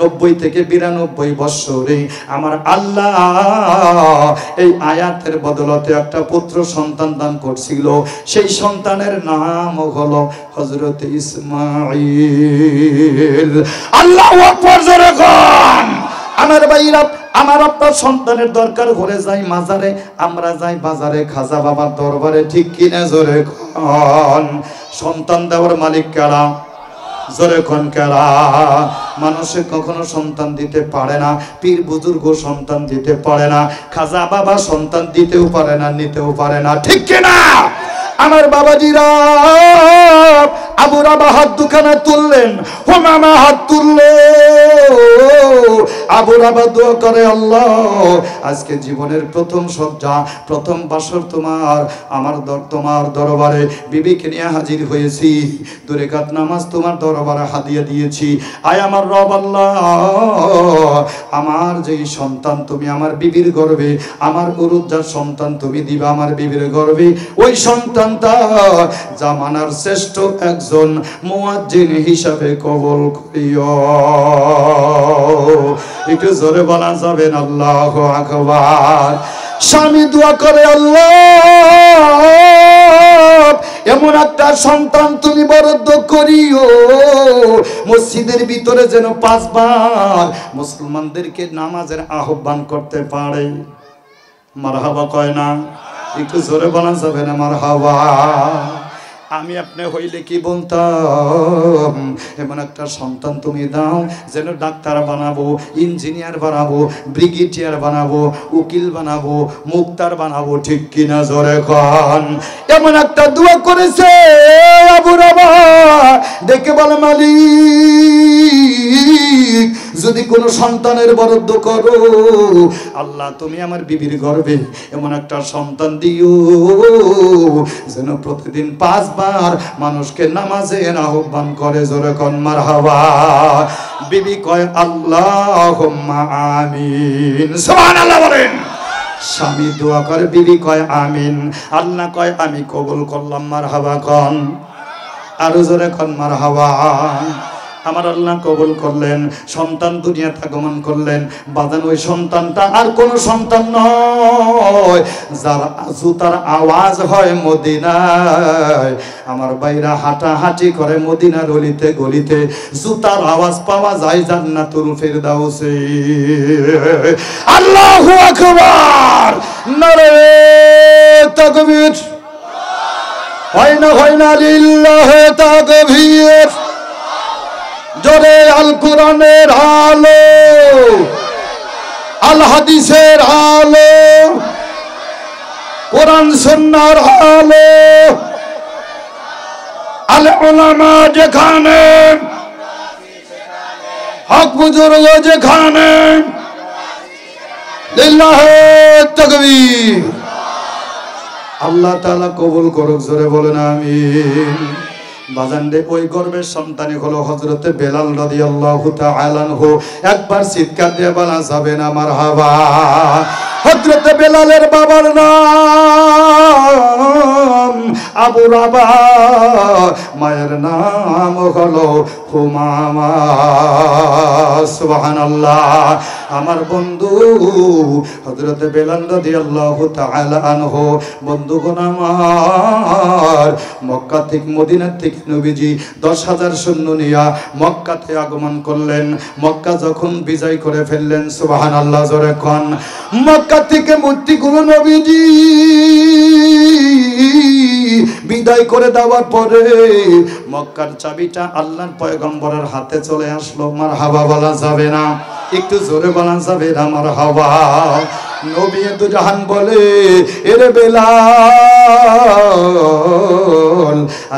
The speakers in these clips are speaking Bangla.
90 থেকে 92 বছরে আমার আল্লাহ এই আয়াতের বদলতে একটা পুত্র সন্তান দান করছিল। সেই সন্তানের নাম হলো হযরত ইসমাঈল। আল্লাহু আকবার জোরে কোন। আমার ভাইরা, আমার আপনার সন্তানের দরকার হলে যাই মাজারে, আমরা যাই বাজারে, খাজা বাবার দরবারে, ঠিক কিনা জোরে কোন। সন্তান দেওয়ার মালিক কারা? জোরে কোন কারা? মানুষে কখনো সন্তান দিতে পারে না, পীর বুজুর্গ সন্তান দিতে পারে না, খাজা বাবা সন্তান দিতেও পারে না, নিতেও পারে না, ঠিক কিনা? আমার বাবাজিরা, আবু রাবা হাত দুখানা তুললেন, হুমামা হাত তুললো। আবু রাবা দোয়া করে, আল্লাহ আজকে জীবনের প্রথম সজ্জা, প্রথম বাসর তোমার দরবারে বিবিকে নিয়ে হাজির হয়েছি। 2 রাকাত নামাজ তোমার দরবারে হাদিয়া দিয়েছি। আয় আমার রব আল্লাহ, আমার যেই সন্তান তুমি আমার বিবির গর্ভে, আমার গরুজার সন্তান তুমি দিবা আমার বিবির গর্ভে, ওই সন্তানটা জামানার শ্রেষ্ঠ একজন মুয়াজ্জিন হিসাবে কবুল করিও। একটু জোরে বলা যাবেন আল্লাহু আকবার। স্বামী দোয়া করে, আল্লাহ এমন একটা সন্তান তুমি বরাদ্দ করিও, মসজিদের ভিতরে যেন 5 বার মুসলমানদেরকে নামাজের আহ্বান করতে পারে। মারহাবা কয় না? একটু জোরে বলা যাবে না মারহাবা? আমি আপনি হইলে কি বলতাম, এমন একটা সন্তান তুমি দাও যেন ডাক্তার বানাবো, ইঞ্জিনিয়ার বানাবো, ব্রিগেডিয়ার বানাবো, উকিল বানাবো, মুক্তার বানাবো, ঠিক কিনা জোরে কোন। এমন একটা দোয়া করেছে আবু রাবা, দেখে বলে মালিক যদি কোনো সন্তানের বরাদ্দ করো, আল্লাহ তুমি আমার বিবির গর্ভে এমন একটা সন্তান দিও যেন প্রতিদিন 5 বার মানুষকে নামাজে আহ্বান করে। জোরে কোন মারহাবা। বিবি কয় আল্লাহুম্মা আমিন, সুবহানাল্লাহ বলেন। স্বামী দোয়া করে, বিবি কয় আমিন, আল্লাহ কয় আমি কবুল করলাম। মারহাবা কোন, আরো জোরে কোন মারহাবা। আমার আল্লাহ কবুল করলেন, সন্তান দুনিয়াতে আগমন করলেন। বাদান ওই সন্তানটা আর কোন সন্তান নয়, যার জুতার আওয়াজ হয় মদিনায়। আমার বাইরা হাঁটাহাঁটি করে মদিনার অলিতে গলিতে, জুতার আওয়াজ পাওয়া যায় জান্নাতুল ফিরদাউসে। আল্লাহু আকবার, নারে তাকবীর। হয় না লিল্লাহি তাকবীর। জোরে আল কোরআনের আলো, আল হাদিসের আলো, কোরআন সুন্নাহর আলো, আল উলামা যেখানে, হক বুজুর্গ যেখানে, লিল্লাহি তাকবীর। আল্লাহ তাআলা কবুল করুক, জোরে বলেন আমিন। বাজান রে, ওই গর্ভের সন্তানই হলো হযরতে বেলাল রাদিয়াল্লাহু তাআলা আনহু। একবার চিৎকার দিয়ে বলা যাবে না মারহাবা? হযরতে বেলালের বাবার নাম আবু রাবা, মায়ের নাম হলো হুমামা। সুবহানাল্লাহ। আমার বন্ধু হযরতে বেলাল রাদিয়াল্লাহু তাআলা আনহু, বন্ধুগণ আমার, মক্কা থেকে মদিনা থেকে নবীজি 10,000 সৈন্য নিয়ে মক্কাতে আগমন করলেন। মক্কা যখন বিজয় করে ফেললেন, সুবহানাল্লাহ জোরে কোন। মক্কা থেকে মূর্তিগুলো নবীজি বিদায় করে দেওয়ার পরে মক্কার চাবিটা আল্লাহর পয়গম্বরের হাতে চলে আসলো। মারহাবা বলা যাবে না? একটু জোরে বলা যাবে না মারহাবা? নবী দুজাহান বলে, এরে বেলাল,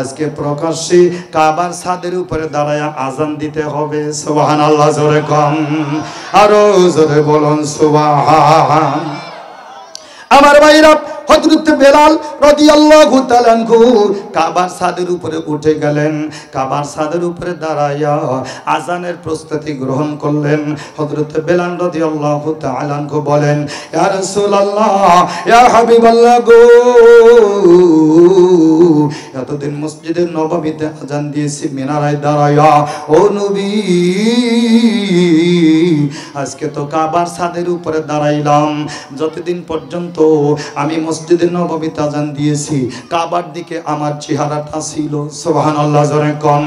আজকে প্রকাশ্যে কাবার ছাদের উপরে দাঁড়ায় আজান দিতে হবে। সুবহানাল্লাহ জোরে কোন, আরো জোরে বলুন সুবহান। আমার ভাইরা, হযরত বেলাল রাদিয়াল্লাহু তাআলা আনহু কাবার ছাদের উপরে উঠে গেলেন। কাবার ছাদের উপরে দাঁড়ায়া আজানের প্রস্তুতি গ্রহণ করলেন। হযরত বেলাল রাদিয়াল্লাহু তাআলা আনহু বলেন, ইয়া রাসূলুল্লাহ, ইয়া হাবিবাল্লাহ গো, এতদিন মসজিদে নববীতে আজান দিয়েছি মিনারায় দাঁড়ায়া, ও নবী আজকে তো কাবার ছাদের উপরে দাঁড়াইলাম, যতদিন পর্যন্ত আমি মসজিদে নববীতে আজান দিয়েছি কাবার দিকে আমার চেহারাটা ছিল। সুবহানাল্লাহ, জোরে কোন।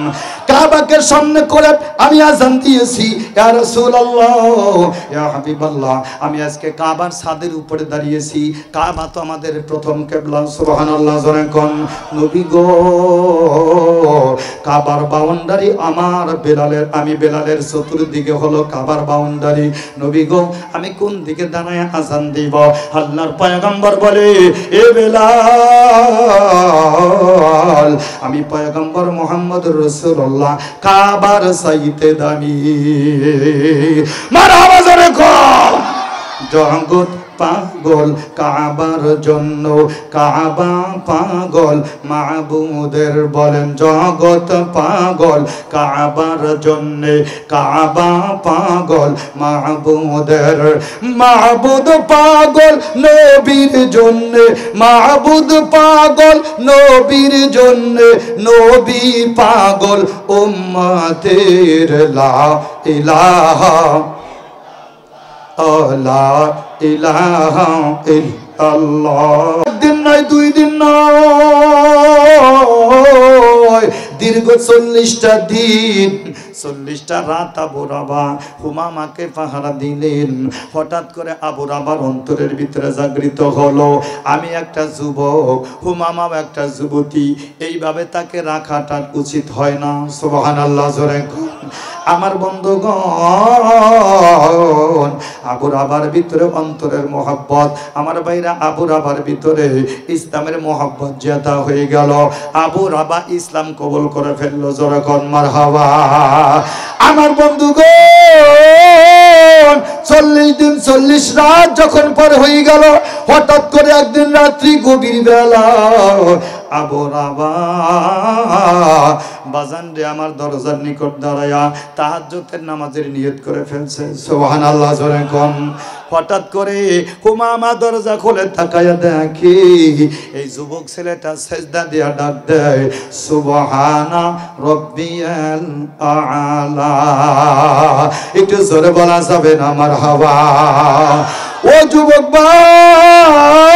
কাবাকে সামনে করে আমি আজান দিয়েছি, ইয়া রাসূলুল্লাহ, ইয়া হাবিবাল্লাহ, আমি আজকে কাবার ছাদের উপরে দাঁড়িয়েছি। কাবা তো আমাদের প্রথম কিবলা। সুবহানাল্লাহ, জোরে কোন। নবী গো, কাবার বাউন্ডারি আমার বেলালের, আমি বেলালের চতুর্দিকে হলো কাবার বাউন্ডারি। নবী গো, আমি কোন দিকে দাঁড়ায় আজান দিব? আল্লাহর পয়গম্বর বলে, এ বেলাল, আমি পয়গম্বর মুহাম্মদুর রাসূলুল্লাহ কাবার চাইতে দামি। মারহাবা, জোরে কর। জগৎ পাগল কাবার জন্য, কাবা পাগল মাবুদের, বলেন জগৎ পাগল কাবার জন্য, কাবা পাগল মাবুদের। মাবুদ পাগল নবীর জন্য, মাবুদ পাগল নবীর জন্য, নবী পাগল উম্মতের। লা ইলাহা লা ইলাহা ইল্লাল্লাহ। দিন নয়, দুই দিন নয়, দীর্ঘ 40টা দিন, 40টা রাত আবু রাবা হুমামাকে পাহারা দিলেন। হঠাৎ করে আবু রাবার অন্তরের ভিতরে জাগৃত হলো, আমি একটা যুবক, হুমামাও একটা যুবতী, এইভাবে তাকে রাখাটা উচিত হয় না। সুবহানাল্লাহ, জোরে আমার বন্ধুগণ। আবু রাবার ভিতরে অন্তরের মহব্বত, আমার ভাইরা, আবু রাবার ভিতরে ইসলামের মহব্বত জাতা হয়ে গেল। আবু রাবা ইসলাম কবুল করে ফেললো। জোরে কোন মারহাবা। আমার বন্ধুগণ, 40 দিন 40 রাত যখন পর হয়ে গেল, হঠাৎ করে একদিন রাত্রি গভীর বেলা আবু রাবা বাজান রে আমার দরজার নিকট দাঁড়ায়া তাহাজ্জুদের নামাজের নিয়ত করে ফেলছে। সুবহানাল্লাহ, জোরে কোন। হঠাৎ করে হুমামা দরজা খুলে তাকায়া দেখে এই যুবক ছেলেটা সেজদা দিয়া ডাক দেয়, সুবহানা রাব্বিয়াল আ'লা। একটু জোরে বলা যাবে না মারহাবা? ও যুবক ভাই,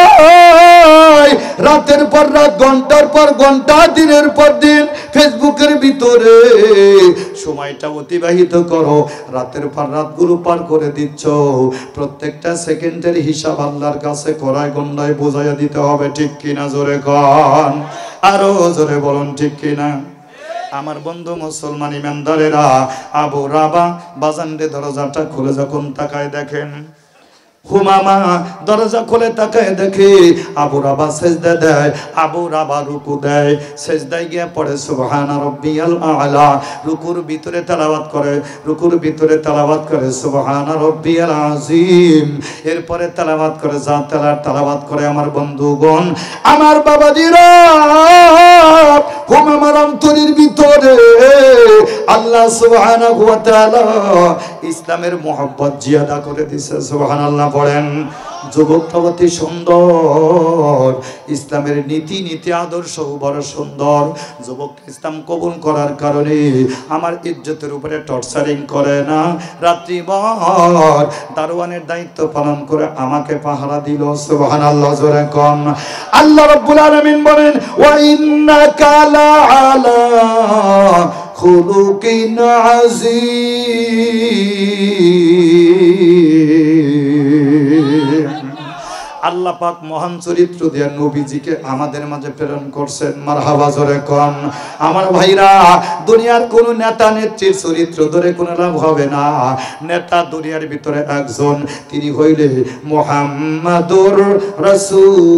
রাতের পর রাত, ঘন্টার পর ঘন্টা, দিনের পর দিন ফেসবুকের ভিতরে সময়টা অতিবাহিত করো, রাতের পর রাতগুলো পার করে দিচ্ছ। প্রত্যেকটা সেকেন্ডের হিসাব আল্লাহর কাছে করায় গন্ডায় বোঝাইয়া দিতে হবে। ঠিক কিনা? জোরে কন, আরো জোরে বলুন ঠিক কিনা। আমার বন্ধু মুসলমান ইমানদারেরা, আবু রাবা বাজানরে দরজাটা খুলে যখন তাকায় দেখেন, হুমামা দরজা খুলে তাকায় দেখে আবু রাবা সেজদা দেয়, আবু রাবা রুকু দেয়, সেজদায় গিয়ে পড়ে সুবহানা রাব্বিয়াল আ'লা। রুকুর ভিতরে তেলাওয়াত করে, রুকুর ভিতরে তেলাওয়াত করে সুবহানা রাব্বিয়াল আযীম। এরপরে তেলাওয়াত করে, যা তেলাওয়াত করে আমার বন্ধুগণ, আমার বাবাজিরা, হুমামার অন্তরের ভিতরে আল্লাহ সুবহানাহু ওয়া তাআলা ইসলামের মহব্বত জিয়াদা করে দিয়েছে। সুবহানাল্লাহ পড়েন। যুবকটা অতি সুন্দর, ইসলামের নীতি নীতি আদর্শ বড় সুন্দর। যুবক ইসলাম কবুল করার কারণে আমার ইজ্জতের উপরে টর্চারিং করে না, রাত্রিভর দারোয়ানের দায়িত্ব পালন করে আমাকে পাহারা দিল। সুবহানাল্লাহ, জোরে কোন। আল্লাহ রাব্বুল আলামিন বলেন, ওয়া ইন্নাকা লাআলা খুলুকিন আযীম। আল্লাহ পাক মহান চরিত্র দিয়ে নবীজিকে আমাদের মাঝে প্রেরণ করছেন। মারহাবা, জোরে কোন। আমার ভাইরা, দুনিয়ার কোন নেতা নেত্রীর চরিত্র ধরে কোনো লাভ হবে না। নেতা দুনিয়ার ভিতরে একজন, তিনি হইলে মুহাম্মাদুর রাসূলুল্লাহ।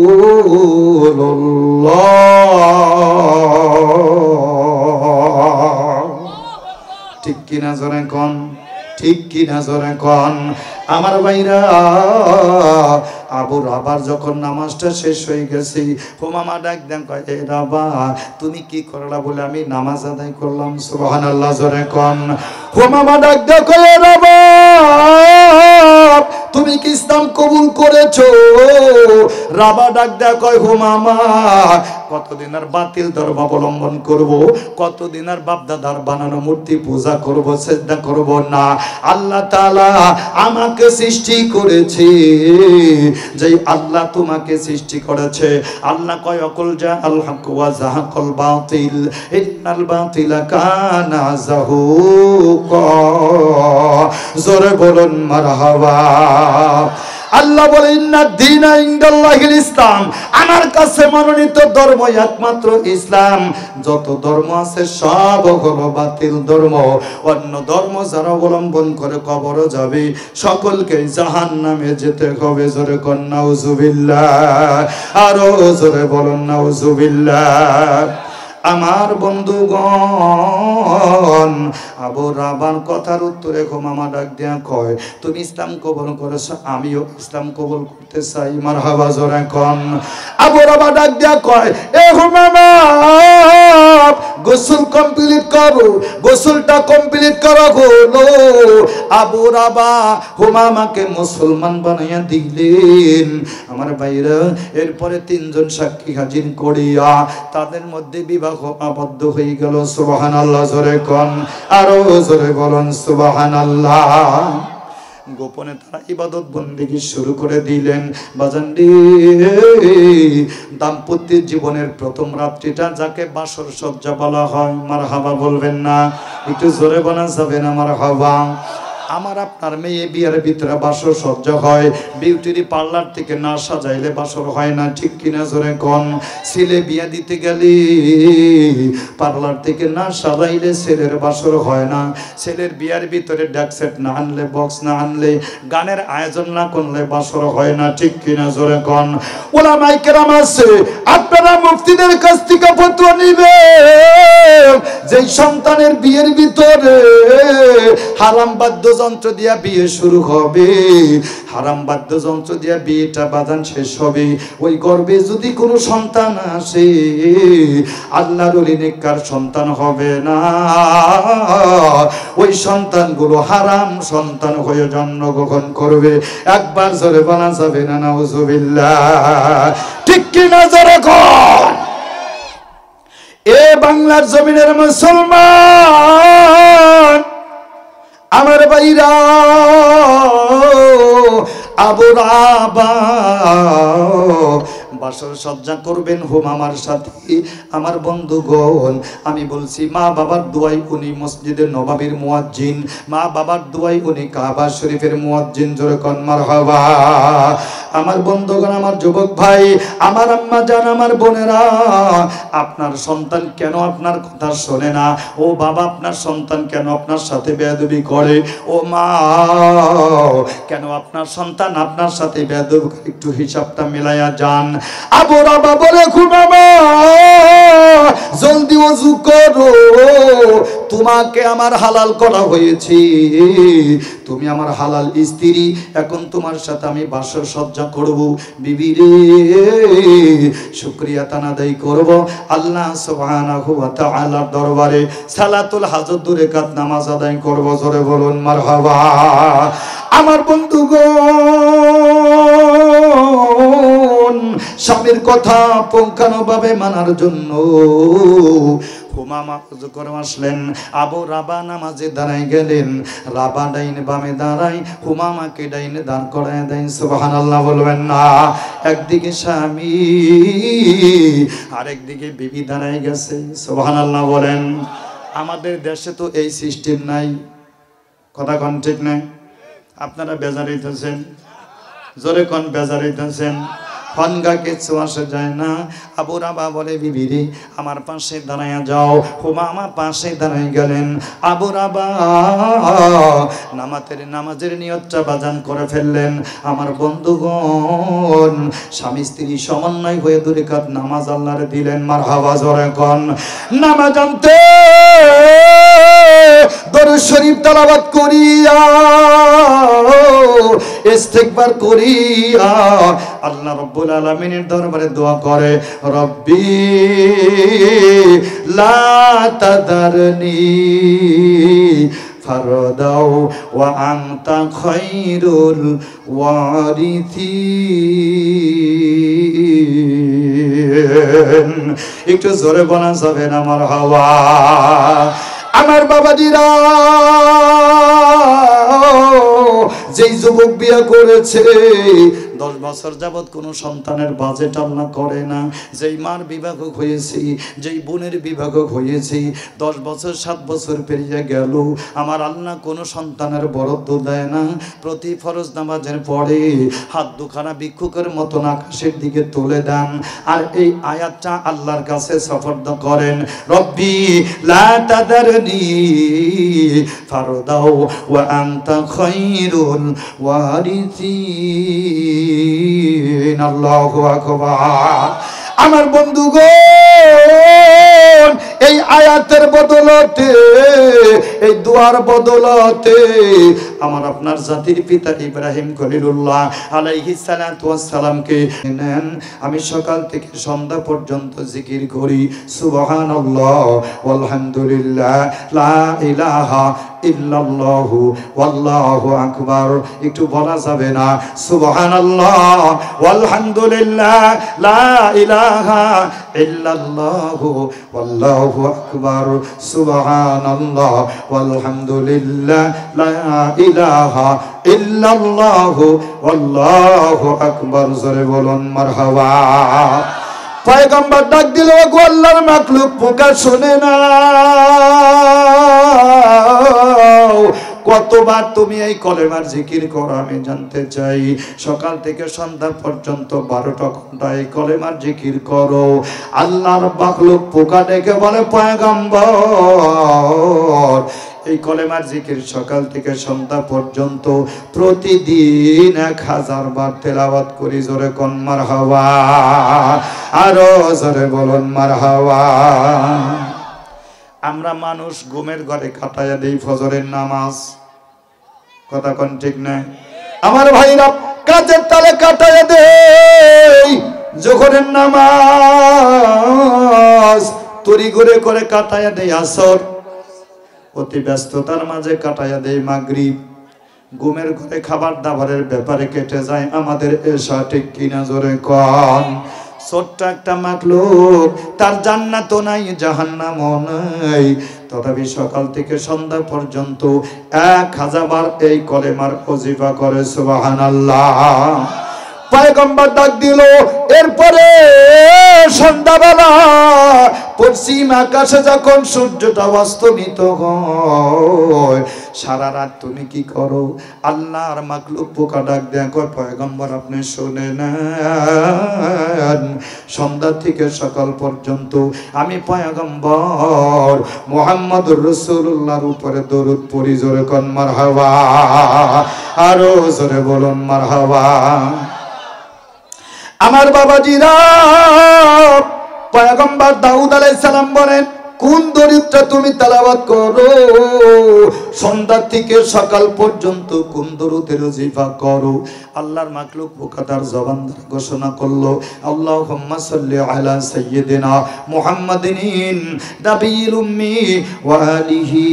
ঠিক কিনা? জোরে কোন। ঠিক কি না জোরে কোন আমার ভাইরা আবু রাবার যখন নামাজটা শেষ হয়ে গেছে হুমামা ডাক দেন কয় এ রাবা তুমি কি করলা বলে আমি নামাজ আদায় করলাম সুবহানাল্লাহ জোরে কোন হুমামা ডাক দেন কয় এ রাবা তুমি কি ইসলাম কবুল করেছো রাবা ডাক দেন কয় হুমামা কতদিন আর বাতিল ধর্ম অবলম্বন করব কতদিন আর বাপদাদার বানানো মূর্তি পূজা করব সিজদা করব না আল্লাহ তাআলা আমাকে সৃষ্টি করেছে যে আল্লাহ তোমাকে সৃষ্টি করেছে আল্লাহ কয় অকুল জা আল হক ওয়া যাহাকাল বাতিল ইন্নাল বাতিলা কানা যাহুকা জোরে বলুন মারহাবা আল্লাহ বলে ইন্না দীনা ইনদাল্লাহিল ইসলাম আমার কাছে মনোনীত ধর্ম একমাত্র ইসলাম যত ধর্ম আছে সব হলো বাতিল ধর্ম অন্য ধর্ম যারা অবলম্বন করে কবরে যাবে সকলকে জাহান্নামে যেতে হবে জোরে কোন নাউজুবিল্লাহ আরো জোরে বলুন নাউজুবিল্লাহ আমার বন্ধুগণ আবু রাবার কথার উত্তরে হুমামা ডাক দিয়া কয় তুমি ইসলাম কবুল করেছো আমিও ইসলাম কবুল করতে চাই মারহাবা জোরে কোন আবু রাবা ডাক দিয়া কয় এ হুমামা গোসল কমপ্লিট করো গোসলটা কমপ্লিট করা হলো আবু রাবা হুমামাকে মুসলমান বানাইয়া দিলেন আমার ভাইরা এরপরে তিনজন সাক্ষী হাজির করিয়া তাদের মধ্যে বিবাহ আবদ্ধ হয়ে গেল সুবহানাল্লাহ জোরে কোন আরো জোরে বলুন সুবহানাল্লাহ গোপনে তারা ইবাদত বন্দেগী শুরু করে দিলেন বাজান রে দাম্পত্য জীবনের প্রথম রাত্রিটা যাকে বাসর সজ্জা বলা হয় মারহাবা বলবেন না একটু জোরে বলা যাবে না মারহাবা আমার আপনার মেয়ে বিয়ের ভিতরে বাসর সজ্জা হয় বিউটি পার্লার থেকে না সাজাইলে বাসর হয় না ঠিক কিনা জোরে কোন ছেলে বিয়ে দিতে গেলে পার্লার থেকে না সাজাইলে ছেলের বাসর হয় না ছেলের বিয়ের ভিতরে ডেক সেট না আনলে বক্স না আনলে গানের আয়োজন না করলে বাসর হয় না ঠিক কিনা জোরে কোন উলামায়ে কেরাম আছে আপনারা মুফতিদের কাছ থেকে ফতোয়া নিবেন যে সন্তানের বিয়ের ভিতরে হারাম বাদ্যযন্ত্র দিয়া বিয়ে শুরু হবে হারাম বাদ্যযন্ত্র দিয়া বিয়েটা বাজান শেষ হবে ওই গর্ভে যদি কোনো সন্তান আসে আল্লাহর ওলি নেককার সন্তান হবে না ওই সন্তানগুলো হারাম সন্তান হয়ে জন্মগ্রহণ করবে একবার জোরে বলা যাবে না নাউজুবিল্লাহ ঠিক কি না জোরে কোন এ বাংলার জমিনের মুসলমান আমার ভাইরা আবু রাবা বাসর সজ্জা করবেন হুমামার সাথে আমার বন্ধুগণ আমি বলছি মা বাবার দোয়াই উনি মসজিদে নববীর মুয়াজ্জিন মা বাবার দোয়াই উনি কাবা শরীফের মুয়াজ্জিন জোরে কোন মারহাবা আমার বন্ধুগণ আমার যুবক ভাই আমার আম্মা জান আমার বোনেরা আপনার সন্তান কেন আপনার কথা শোনে না ও বাবা আপনার সন্তান কেন আপনার সাথে বেয়াদবি করে ও মা কেন আপনার সন্তান আপনার সাথে বেয়াদবি করে একটু হিসাবটা মিলায়া যান আবু রাবা বলে হুমামা জলদি ওযু করো তোমাকে আমার হালাল করা হয়েছে তুমি আমার হালাল স্ত্রী এখন তোমার সাথে আমি বাসর সজ্জা করব বিবি রে শুকরিয়া তানাদাই করব আল্লাহ সুবহানাহু ওয়া তাআলার দরবারে সালাতুল হাজত 2 রাকাত নামাজ আদায় করব জোরে বলুন মারহাবা আমার বন্ধুগণ স্বামীর কথা পুঙ্খানুভাবে মানার জন্য হুমামা ওযু করে আসলেন আবু রাবা নামাজে দাঁড়ায় গেলেন রাবা ডাইনে বামে দাঁড়ায় হুমামাকে ডাইনে দাঁড় করায় দেন সুবহানাল্লাহ বলবেন না একদিকে স্বামী আরেকদিকে বিবি দাঁড়ায় গেছে সুবহানাল্লাহ বলেন আমাদের দেশে তো এই সিস্টেম নাই কথা কোন ঠিক নাই আপনারা বেজার হইতেছেন জোরে কোন বেজার হইতেছেন হনগা কিছু আসে যায় না আবু রাবা বলে বিবি রে আমার পাশে দাঁড়ায়া যাও হুমামা পাশে দাঁড়ায় গেলেন আবু রাবা নামাজের নিয়তটা বাজান করে ফেললেন আমার বন্ধুগণ স্বামী স্ত্রী সমন্বয় হয়ে 2 রাকাত নামাজ আল্লাহরে দিলেন মারহাবা জোরে কোন নামাজ আনতে দরুদ শরীফ তেলাওয়াত করিয়া ইস্তিগফার করিয়া আল্লাহ রাব্বুল আলামিনের দরবারে দোয়া করে, রব্বি লা তাদারনি ফারদাও ওয়া আনতা খায়রুল ওয়ারিথিন। একটু জোরে বলা যাবে না মারহাবা? আমার বাবাজিরা, যেই যুবক বিয়ে করেছে 10 বছর যাবত কোনো সন্তানের বাজেট আল্লাহ করে না, যেই মার বিবাহ হয়েছে, যেই বোনের বিবাহ হয়েছে, 10 বছর 7 বছর পেরিয়ে গেল, আমার আল্লাহ কোনো সন্তানের বরাদ্দ দেয় না। প্রতি ফরজ নামাজের পরে হাত দুখানা ভিক্ষুকের মতন আকাশের দিকে তুলে দেন আর এই আয়াতটা আল্লাহর কাছে সফর্দ করেন, রব্বি লা তাদারনি ফারদাও ওয়া আনতা খায়রুল ওয়ারিথিন। আল্লাহু আকবার। আমার বন্ধুগণ, এই আয়াতের বদলতে, এই দুয়ার বদলতে আমার আপনার জাতির পিতা ইব্রাহিম খলিলুল্লাহ আলাইহিস সালাতু ওয়াস সালামকে নেন। আমি সকাল থেকে সন্ধ্যা পর্যন্ত জিকির করি সুবহানাল্লাহ ওয়ালহামদুলিল্লাহ লা ইলাহা ইল্লাল্লাহু ওয়াল্লাহু আকবার। একটু বলা যাবে না সুবহানাল্লাহ ওয়ালহামদুলিল্লাহ লা ইলাহা ইল্লাল্লাহু ওয়াল্লাহু আকবার, সুবহানাল্লাহ ওয়ালহামদুলিল্লাহ লা ইলাহা ইল্লাল্লাহু ওয়াল্লাহু আকবার। জোরে বলুন মারহাবা। পয়গম্বর ডাক দিল, গো আল্লাহর মাখলুক পোকা শোনে না, কতবার তুমি এই কলেমার জিকির করো আমি জানতে চাই। সকাল থেকে সন্ধ্যা পর্যন্ত 12টা ঘন্টা এই কলেমার জিকির করো। আল্লাহর মাখলুক পোকা ডেকে বলে, পয়গম্বর এই কলেমার জিকির সকাল থেকে সন্ধ্যা পর্যন্ত প্রতিদিন 1000 বার তেলাওয়াত করি। জোরে কোন মারহাবা, আরো জোরে বলুন মারহাবা। আমরা মানুষ ঘুমের ঘরে কাটাইয়া দেই ফজরের নামাজ, কথা কোন ঠিক না? আমার ভাইরা কাজের তালে কাটাইয়া দেই জোহরের নামাজ, তরি করে কাটাইয়া দেই আসর, অতি ব্যস্ততার মাঝে কাটাইয়া দেই মাগরিব, ঘুমের ঘরে খাবার দাবারের ব্যাপারে কেটে যায় আমাদের এশা। ঠিক কিনা? জোরে কোন। ছোট্ট একটা মাখলুক, তার জান্নাতও নাই জাহান্নামও নাই, তথাপি সকাল থেকে সন্ধ্যা পর্যন্ত 1000 বার এই কলেমার ওজিফা করে। সুবহানাল্লাহ। পয়গম্বর ডাক দিল, এরপরে সন্ধ্যাবেলা পশ্চিম আকাশে যখন সূর্যটা অস্তমিত হয়, সারা রাত তুমি কি করো? আল্লাহর মাখলুক পোকা ডাক দেয়, কয় পয়গম্বর আপনি শুনে নেন, সন্ধ্যা থেকে সকাল পর্যন্ত আমি পয়গম্বর মুহাম্মদুর রাসূলুল্লাহর উপরে দরুদ পড়ি। জোরে কোন মারহাবা, আরো জোরে বলুন মারহাবা। আমার বাবাজিরা, পয়গম্বর দাউদ আলাইহিস সালাম বলেন, কোন দরুদটা তুমি তেলাওয়াত করো? সন্ধ্যা থেকে সকাল পর্যন্ত কোন দরুদের ওজিফা করো? আল্লাহর মাখলুক মুকাদ্দার জবান দ্বারা ঘোষণা করলো, আল্লাহুম্মা সাল্লি আলা সাইয়্যিদিনা মুহাম্মাদিন নাবিয়্যিল উম্মি ওয়া আলিহি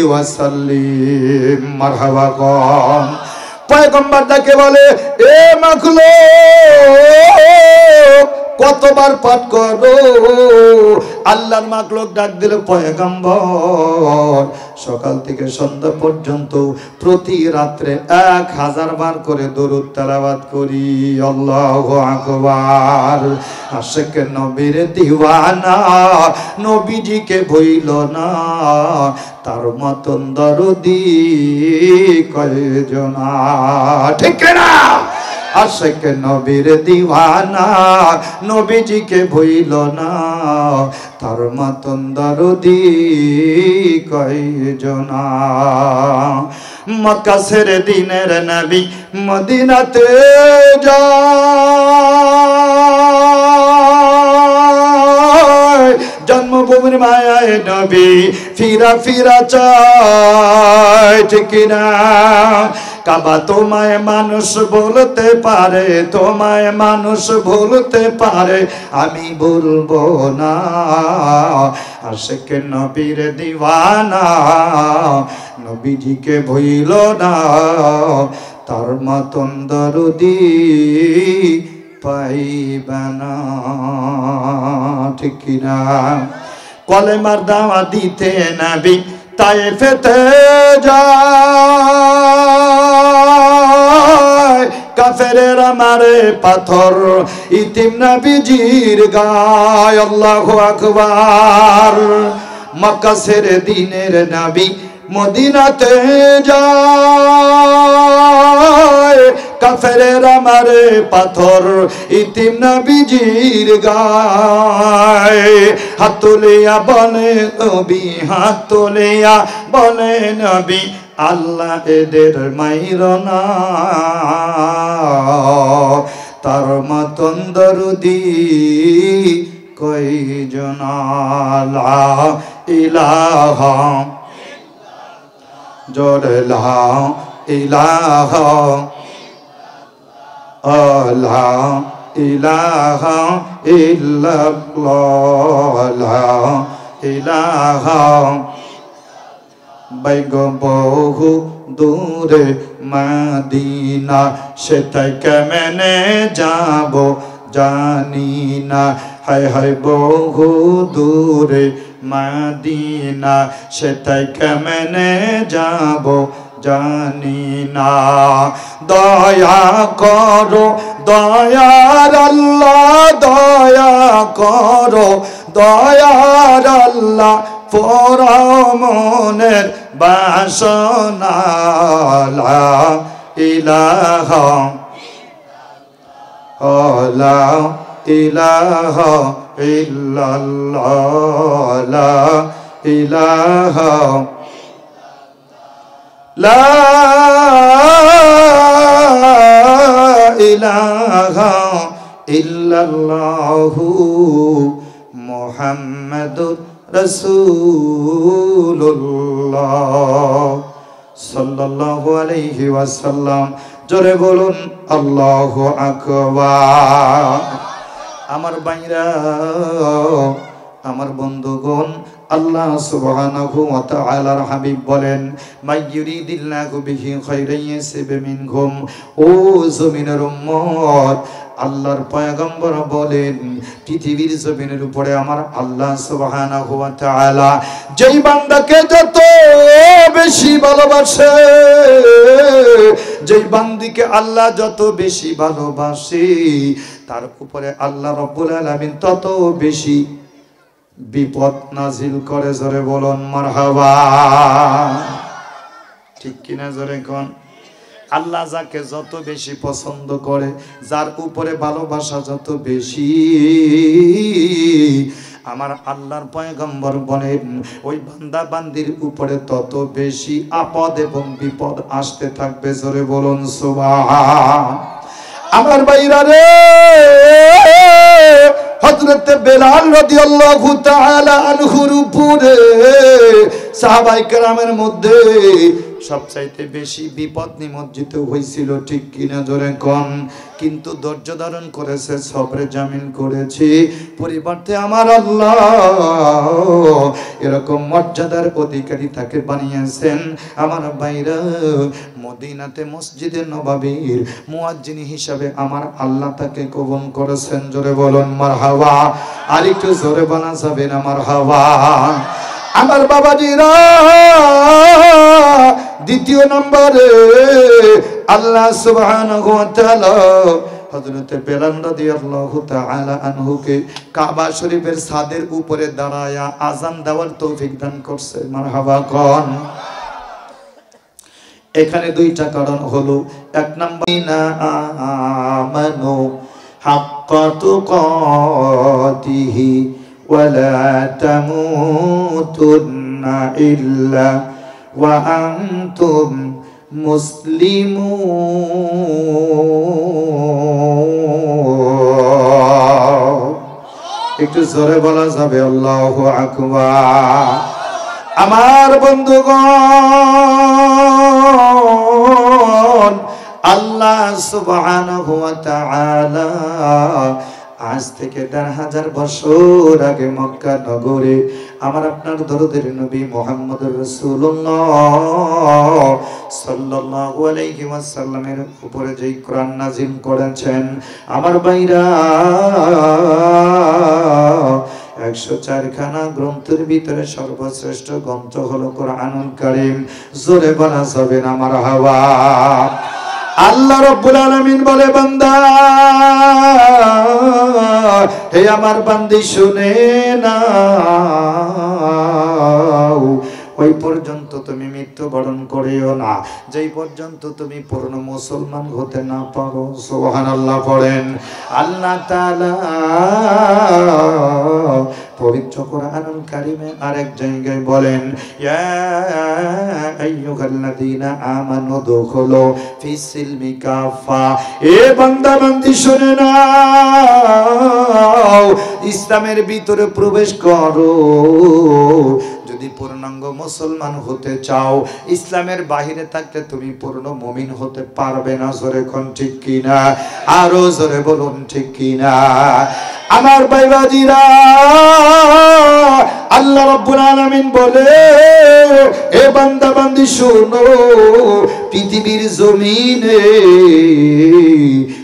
ওয়া সাল্লিম। মারহাবা কোন। পয়গম্বর তাকে বলে, এ মাখলুক কতবার পাঠ করো? আল্লাহর মাখলুক ডাক দিল, পয়গম্বর সকাল থেকে সন্ধ্যা পর্যন্ত প্রতি রাত্রে 1000 বার করে দরুদ তেলাওয়াত করি। আল্লাহু আকবার। আশিক নবীর দিওয়ানা, নবীজিকে ভুইল না, তার মতন দরদি কয়জনা। ঠিক না? আশিক নবীর দিওয়ানা, নবীজিকে ভুইল না, তার মতন দরদি কয়জনা। মক্কা ছেড়ে দিনের নবী মদিনাতে যায়, জন্মভূমির মায়ায় নবী ফিরা ফিরা চায় ঠিক না কাবা তোমায় মানুষ বলতে পারে তোমায় মানুষ বলতে পারে আমি বলবো না আশিক নবীর দিওয়ানা নবীজিকে ভুইল না তার মতন দরদি পাইবা না ঠিক না কলেমার দাওয়া দিতে নবী তায়েফেতে যায় কাফেরেরা মারে পাথর ইতিম নবীজির গায় আল্লাহু আকবার মক্কা ছেড়ে দিনের নবী মদিনাতে যায় কাফেরেরা মারে পাথর ইতিম নবীজির গায় হাত তুলিয়া বলে নবী হাত তুলিয়া বলে নবী আল্লাহ এদের মাইর না তার মতন দরদি কয়জন লা ইলাহা জোরে লা ইলাহা লা ইলাহা ইল্লাল্লাহ লা ইলাহা বাইগো বহু দূরে মদিনা সেটাই কেমনে যাব জানি না হায় হায় বহু দূরে মদিনা সেটাই কেমনে যাব জানি না দয়া করো দয়ার আল্লাহ দয়া করো দয়ার আল্লাহ পোড়াও মনের বাসনা লা ইলাহা লা ইলাহা ইল্লাল্লাহ লা ইলাহা লা ইলাহা ইল্লাল্লাহু মুহাম্মাদুর রাসূলুল্লাহ সাল্লাল্লাহু আলাইহি ওয়াসাল্লাম জোরে বলুন আল্লাহু আকবার আমার ভাইরা আমার বন্ধুগণ আল্লাহ সুবহানাহু ওয়া তাআলার হাবিব বলেন মাইয়ুরিদিল্লাহু বিহি খায়রান ইয়াসিব মিনকুম ও জমিনের উম্মত আল্লাহর পয়গম্বর বলেন পৃথিবীর জমিনের উপরে আমার আল্লাহ সুবহানাহু ওয়া তাআলা যেই বান্দাকে যত বেশি ভালোবাসে যেই বান্দিকে আল্লাহ যত বেশি ভালোবাসে তার উপরে আল্লাহ রাব্বুল আলামিন তত বেশি বিপদ নাজিল করে জোরে বলুন মারহাবা ঠিক কিনা জোরে কোন আল্লাহ যাকে যত বেশি পছন্দ করে যার উপরে ভালোবাসা যত বেশি আমার আল্লাহর পয়গম্বর বলেন ওই বান্দা বান্দির উপরে তত বেশি আপদ এবং বিপদ আসতে থাকবে জোরে বলুন সুবহান আমার ভাইরা রে হযরত বেলাল রাদিয়াল্লাহু তাআলা আনহুর উপরে সাহাবায়ে কেরামের মধ্যে সবচাইতে বেশি বিপদ নিমজ্জিত হয়েছিল ঠিক কিনা জোরে কোন কিন্তু ধৈর্য ধারণ করেছে সবরে জামিন করেছে পরিবর্তে আমার আল্লাহ এরকম মর্যাদার অধিকারী তাকে বানিয়েছেন আমার ভাইরা মদিনাতে মসজিদে নববীর মুয়াজ্জিন হিসাবে আমার আল্লাহ তাকে কবুল করেছেন জোরে বলুন মারহাবা আর একটু জোরে বানা যাবেন মারহাবা আমার বাবাজিরা দ্বিতীয় নম্বরে আল্লাহ সুবহানাহু ওয়া তাআলা হযরত বেলাল রাদিয়াল্লাহু তাআলা আনহুকে কাবা শরীফের ছাদের উপরে দাঁড়ায়া আযান দেওয়ার তৌফিক দান করছে মারহাবা কোন এখানে দুইটা কারণ হলো এক নম্বর না আমানু হাক্কা তুকাতিহি ওয়ালা তামুতুন্না ইল্লা ওয়া আনতুম মুসলিমুন একটু জোরে বলা যাবে আল্লাহু আকবার। আমার বন্ধুগণ, আল্লাহ সুবহানাহু ওয়া তাআলা আজ থেকে ১,৫০০ বছর আগে মক্কা নগরে আমার আপনার দরদের নবী মুহাম্মদুর রাসূলুল্লাহ সাল্লাল্লাহু আলাইহি ওয়াসাল্লামের উপরে যেই কোরআন নাযিল করেছেন, আমার ভাইরা ১০৪ খানা গ্রন্থের ভিতরে সর্বশ্রেষ্ঠ গ্রন্থ হলো কোরআনুল কারীম। জোরে বলা যাবে না মারহাবা। আল্লাহ রাব্বুল আলামিন বলে, বান্দা হে আমার বান্দি শুনে নাও, ওই পর্যন্ত তুমি মৃত্যুবরণ করিও না যেই পর্যন্ত তুমি পূর্ণ মুসলমান হতে না পারো। সুবহানাল্লাহ পড়েন। আল্লাহ তাআলা পবিত্র কোরআনুল কারীমে আরেক জায়গায় বলেন, ইয়া আইয়ুহাল্লাযীনা আমানু দুখুলু ফিস-সিলমি কাফা। এ বান্দা বান্দি শুনে নাও, ইসলামের ভিতরে প্রবেশ করো। যদি পূর্ণাঙ্গ মুসলমান হতে চাও, ইসলামের বাহিরে থাকলে তুমি পূর্ণ মুমিন হতে পারবে না। জোরে কোন ঠিক কিনা? আরো জোরে বলুন ঠিক কিনা? আমার ভাইবাজিরা, আল্লাহ রাব্বুল আলামিন বলে, এ বান্দা বান্দি শোনো, পৃথিবীর জমিনে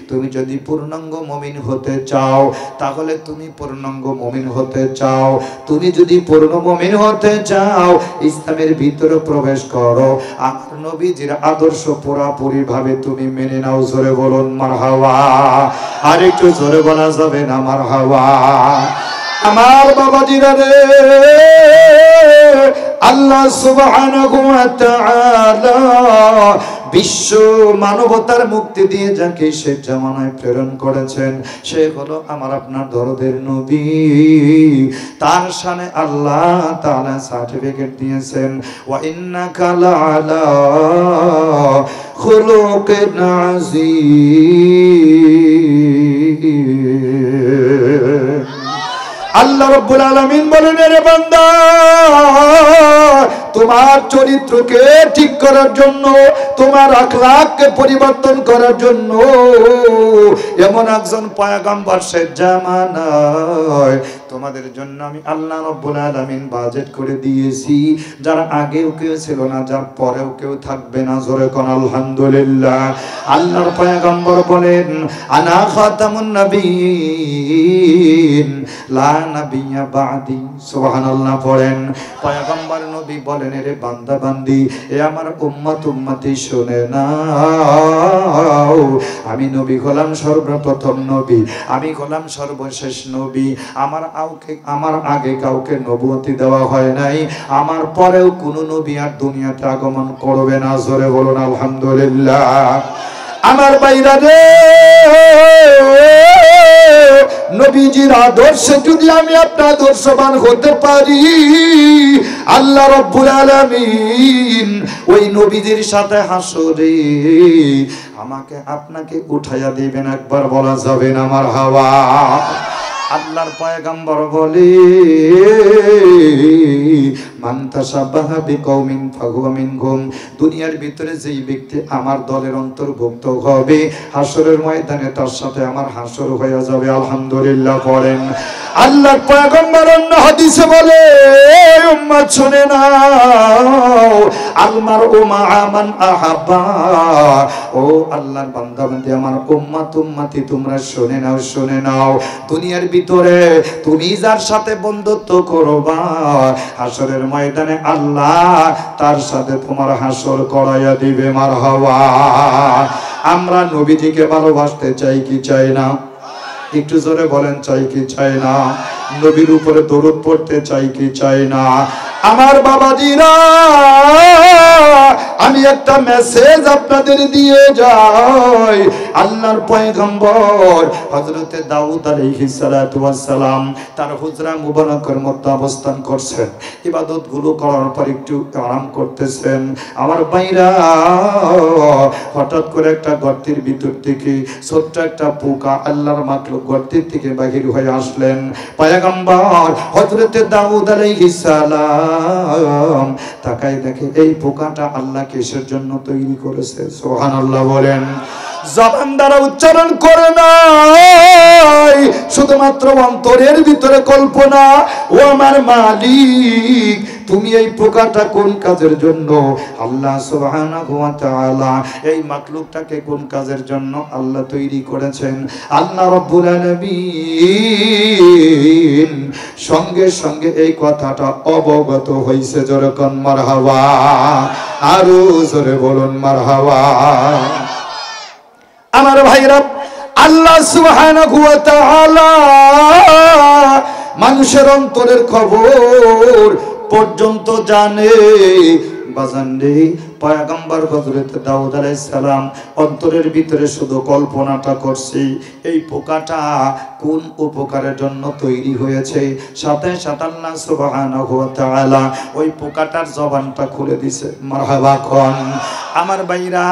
তুমি যদি পূর্ণাঙ্গ মুমিন হতে চাও, তাহলে তুমি পূর্ণাঙ্গ মুমিন হতে চাও, তুমি যদি পূর্ণ মুমিন হতে চাও, ইসলামের ভিতরে প্রবেশ করো, আমার নবীজির আদর্শ পুরাপুরি ভাবে তুমি মেনে নাও। জোরে বলুন মারহাবা। আর একটু জোরে বলা যাবে না মারহাবা? আমার বাবাজিরা রে, আল্লাহ সুবহানাহু ওয়া তাআলা বিশ্ব মানবতার মুক্তি দিয়ে যাকে শেষ জামানায় প্রেরণ করেছেন, সে হলো আমার আপনার দরদের নবী। তার শানে আল্লাহ তাআলা সার্টিফিকেট দিয়েছেন, ওয়া ইন্নাকা লাআলা খুলুকিন আযীম। আল্লাহ রাব্বুল আলামিন বলেন, রে বান্দা, তোমার চরিত্রকে ঠিক করার জন্য, তোমার আখলাককে পরিবর্তন করার জন্য এমন একজন পয়গম্বর শেষ জামানায় তোমাদের জন্য আমি আল্লাহ রাব্বুল আলামিন বাজেট করে দিয়েছি, যারা আগেও কেউ ছিল না, যার পরেও কেউ থাকবে না। জোরে কোন আলহামদুলিল্লাহ। আল্লাহর পয়গম্বর বলেন, আনা খাতামুন নবিয়্যিন লা নাবিয়্যা বাদি। সুবহানাল্লাহ পড়েন। পয়গম্বর নবী বলেন, রে বান্দা বান্দি, এ আমার উম্মত উম্মতি শুনে নাও, আমি নবী হলাম সর্বপ্রথম নবী, আমি হলাম সর্বশেষ নবী। আমার আগে কাউকে নবুয়তি দেওয়া হয় নাই, আমার পরেও কোনো নবী আর দুনিয়াতে আগমন করবে না। জোরে বলুন আলহামদুলিল্লাহ। আমার বাইরা রে, নবীজির আদর্শে যদি আমি আপনার আদর্শবান হতে পারি, আল্লাহ রাব্বুল আলামিন ওই নবীজির সাথে হাসরে আমাকে আপনাকে উঠাইয়া দিবেন। একবার বলা যাবে না মারহাবা? আল্লাহর পয়গম্বর বলে, মান তাশাব্বাহা বিকওমিন ফাহুয়া মিনহুম। দুনিয়ার ভিতরে যেই ব্যক্তি আমার দলের অন্তর্ভুক্ত হবে, হাসরের ময়দানে তার সাথে আমার হাসর হয়ে যাবে। আলহামদুলিল্লাহ পড়েন। আল্লাহর পয়গম্বর অন্য হাদিসে বলে, উম্মত শুনে নাও, আলমার উমা আমান আহাব্বা। ও আল্লাহর বান্দা বান্দি, আমার উম্মত উম্মতি তোমরা শুনে নাও, শুনে নাও, দুনিয়ার ভিতরে তুমি যার সাথে বন্ধুত্ব করবা, হাসরের ময়দানে আল্লাহ তার সাথে তোমার হাসর করাইয়া দিবে। মারহাবা। আমরা নবীজিকে ভালোবাসতে চাই কি চাই না? একটু জোরে বলেন, চাই কি চাই না? নবীর উপরে দরুদ পড়তে চাই কি চাই না? আমার বাবাজিরা, আমি একটা মেসেজ আপনাদের দিয়ে যাই। আল্লাহর পয়গম্বর হযরতে দাউদ আলাইহিস সালাতু ওয়াস সালাম তার হুজরা মুবারকের মধ্যে অবস্থান করছেন, ইবাদত গুলো করার পর একটু আরাম করতেছেন। আমার ভাইরা, হঠাৎ করে একটা গর্তের ভিতর থেকে ছোট্ট একটা পোকা, আল্লাহর মাখলুক গর্তের থেকে বাহির হয়ে আসলেন। পয়গম্বর হযরতে দাউদ আলাইহিস সালাম তাকায় দেখে এই পোকাটা আল্লাহ কিসের জন্য তৈরি করেছে। সুবহানাল্লাহ বলেন। জবান দ্বারা উচ্চারণ করে নাই, শুধুমাত্র অন্তরের ভিতরে কল্পনা। ও আমার মালিক, তুমি এই পোকাটা কোন কাজের জন্য, আল্লাহ সুবহানাহু ওয়া তাআলা এই মাখলুকটাকে কোন কাজের জন্য আল্লাহ তৈরি করেছেন। আল্লাহ রাব্বুল আলামিন সঙ্গে সঙ্গে এই কথাটা অবগত হইছে। জোরে কোন মারহাবা, আরো জোরে বলুন মারহাবা। আমার ভাইরা, আল্লাহ সুবহানাহু ওয়া তাআলা মানুষের অন্তরের খবর পর্যন্ত জানে। বাজানরে, পয়গম্বর হযরত দাউদ আলাইহিস সালাম অন্তরের ভিতরে শুধু কল্পনাটা করছি এই পোকাটা কোন উপকারের জন্য তৈরি হয়েছে। সাথে সাথে আল্লাহ সুবহানাহু ওয়া তাআলা ওই পোকাটার জবানটা খুলে দিয়েছে। মারহাবা কোন। আমার ভাইরা,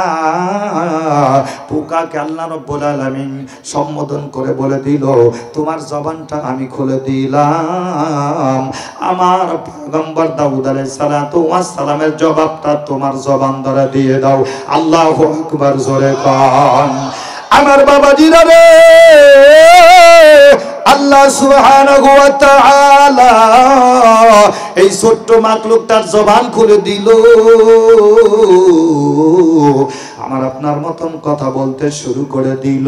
পোকাকে আল্লাহ রাব্বুল আলামিন সম্বোধন করে বলে দিল, তোমার জবানটা আমি খুলে দিলাম। আমার পয়গম্বর দাউদ আলাইহিস সালাতু ওয়াস সালামের জবাবটা তোমার জবান দ্বারা দিয়ে দাও। আল্লাহু আকবার, জোরে কোন। আমার বাবাজিরা রে, আল্লাহ সুবহানাহু ওয়া তাআলা এই ছোট্ট মাখলুকটার জবান খুলে দিল। আমার আপনার মতন কথা বলতে শুরু করে দিল।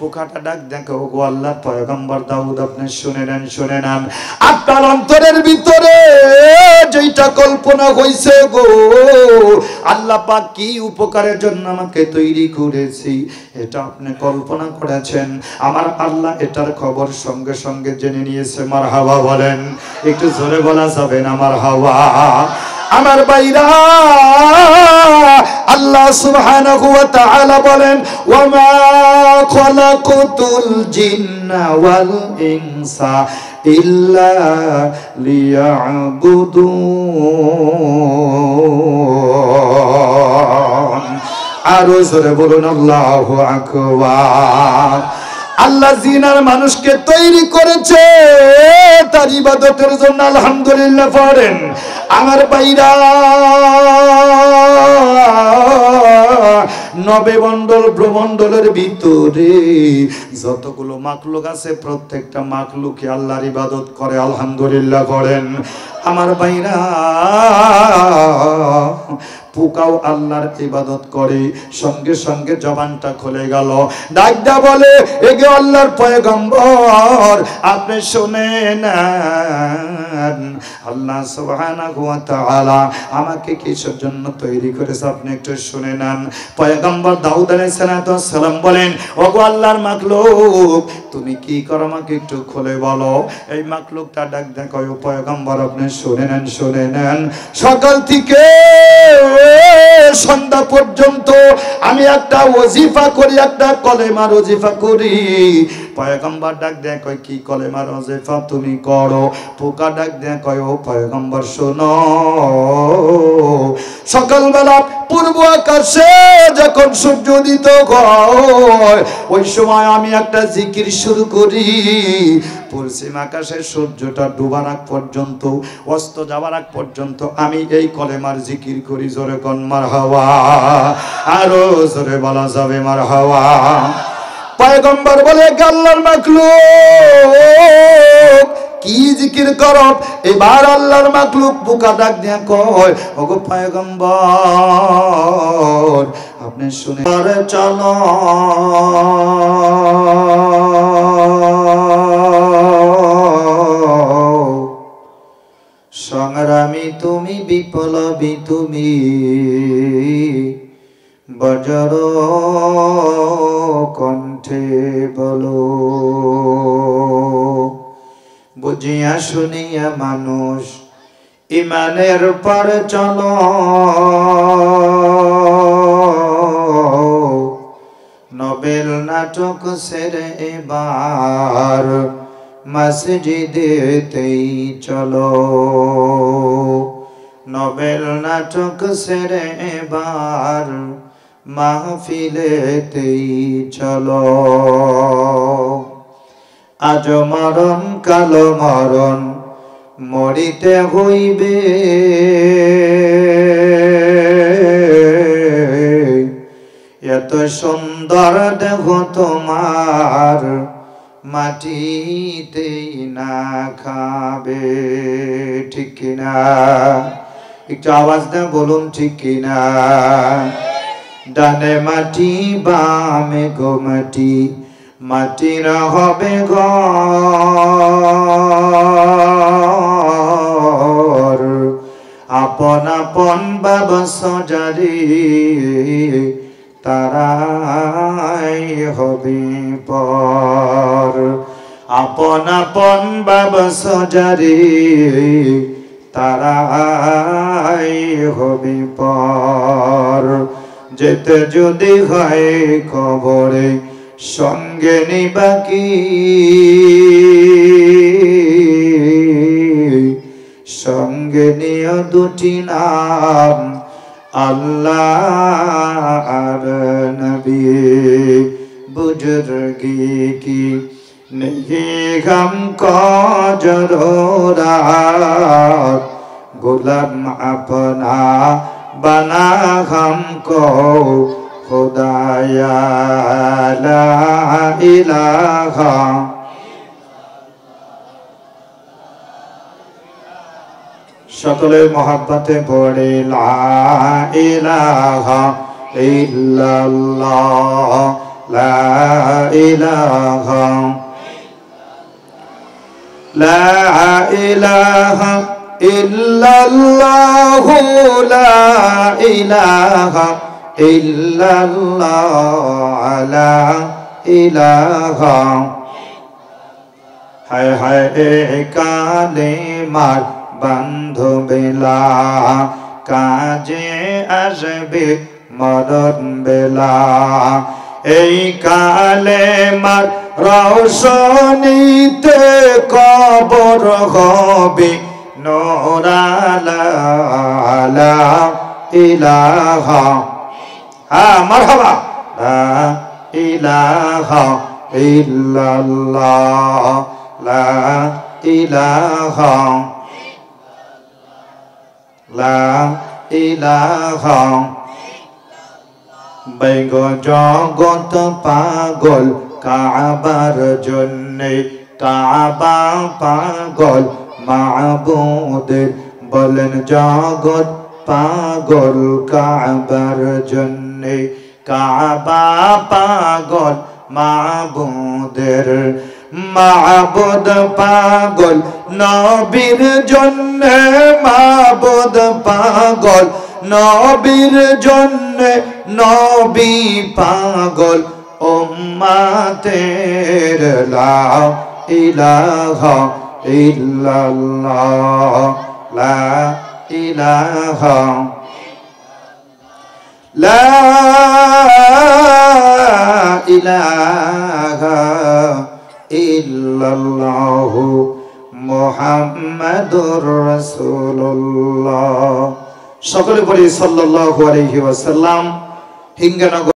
পোকাটা ডাক দেখো, গো আল্লাহর পয়গম্বর দাউদ, আপনি শুনে নেন, শুনে নেন। আপনার অন্তরের ভিতরে যেটা কল্পনা হইছে গো, আল্লাহ পাক কি উপকারের জন্য আমাকে তৈরি করেছি এটা আপনি কল্পনা করেছেন। আমার আল্লাহ এটার খবর সঙ্গে সঙ্গে জেনে নিয়েছে। মারহাবা বলেন, একটু জোরে বলা যাবে না মারহাবা। আমার ভাইরা, আল্লাহ সুবহানাহু ওয়া তাআলা বলেন, ওয়া মা খালাকাতুল জিন্না ওয়াল ইনসা ইল্লা লিয়াবুদুন। আরো জোরে বলুন আল্লাহু আকবার। আল্লাহ জিনার মানুষকে তৈরি করেছে তার ইবাদতের জন্য। আলহামদুলিল্লাহ পড়েন। আমার ভাইরা, নবমণ্ডল ব্রহ্মণ্ডলের ভিতরে যতগুলো মাখলুক আছে প্রত্যেকটা মাখলুকই আল্লাহর ইবাদত করে। আলহামদুলিল্লাহ পড়েন। আমার ভাইরা, পোকাও আল্লাহর ইবাদত করে। সঙ্গে সঙ্গে জবানটা খুলে গেল, ডাকদা বলে, এগে আল্লাহর পয়গম্বর, আপনি শুনেন, আল্লাহ সুবহানাহু ওয়া তাআলা আমাকে কিসের জন্য তৈরি করেছে আপনি একটু শুনে নেন। পয়গম্বর দাউদ আলাইহিস সালাম বলেন, ওগো আল্লাহর মাখলুক, তুমি কি করো আমাকে একটু খুলে বলো। এই মাখলুকটা ডাক দেখো, পয়গম্বর আপনি শুনে নেন, শুনে নেন। সকাল থেকে সন্ধ্যা পর্যন্ত আমি একটা ওজিফা করি, একটা কলেমার ওজিফা করি। পয়গম্বর ডাক দেয়, কয় কি কলেমার ওজিফা তুমি করো? পোকা ডাক দেয়, কয় ও পয়গম্বর শোনো, সকালবেলা পূর্ব আকাশে যখন সূর্য উদিত হয় ওই সময় আমি একটা জিকির শুরু করি। পশ্চিম আকাশে সূর্যটা ডুবার আগ পর্যন্ত, অস্ত যাওয়ার আগ পর্যন্ত আমি এই কলেমার জিকির করি। জোরে কোন মারহাবা, আরো জোরে বলা যাবে মারহাবা। পয়গম্বর বলে, আল্লাহর মাখলুক কি জিকির করো? এবার আল্লাহর মাখলুক পোকা ডাক দিয়া কয়, ওগো পয়গম্বর আপনি শুনে চলো, সংগ্রামী তুমি, বিপ্লবী তুমি, বজ্র কণ্ঠে বলো, বুঝিয়া শুনিয়া মানুষ ইমানের পর চলো নোবেল নাটক সেরে এবার মসজিদেতেই চলো নোবেল নাটক সেরে এবার মাহফিলেতেই চলো আজ মরণ কালো মরণ মরিতে হইবে এত সুন্দর দেহ তোমার মাটিতেই না খাবে ঠিক কিনা একটু আওয়াজ দেন বলুন ঠিক কিনা ডানে মাটি বামে গো মাটি মাটির হবে ঘর আপন আপন বাবা সজারি তারাই হবে পর আপন আপন বাবা সজারি তারাই হবে পর যেতে যদি হয় কবরে সঙ্গে নিবা কি সঙ্গে নিয়ে দুটি নাম আল্লাহ আর নবী বুজুর্গি কি नहीं हमको जरूरत गुलाम अपना बना हमको खुदाया ला इलाहा সকলের মহব্বতে পড়ে লা ইলাহা ইল্লাল্লাহ লা ইলাহা লা ইলাহা ইল্লাল্লাহ লা ইলাহা ইল্লাল্লাহ লা ইলাহা হায় হায় কালেমার বান্ধবেলা কাজে আসবে মরণ বেলা এই কালেমার রওশনীতে কবর হবে নূরালা লা ইলাহা মারহাবা লা ইলাহা ইল্লাল্লাহ লা ইলাহা লা ইলাহা বৈগ জগত পাগল কাবার জন্যে কাবা পাগল মাবুদের বলেন জগৎ পাগল কাবার জন্যে কাবা পাগল মাবুদের মাবুদ পাগল নবীর জন্যে মাবুদ পাগল নবীর জন্যে নবী পাগল উম্মতের লা ইলাহা ইল্লাল্লাহ লা ইলাহা লা ইলাহা ইল্লাল্লাহ মুহাম্মাদুর রাসূলুল্লাহ সকলে পড়ি সাল্লাল্লাহু আলাইহি ওয়াসাল্লাম হিঙ্গনগর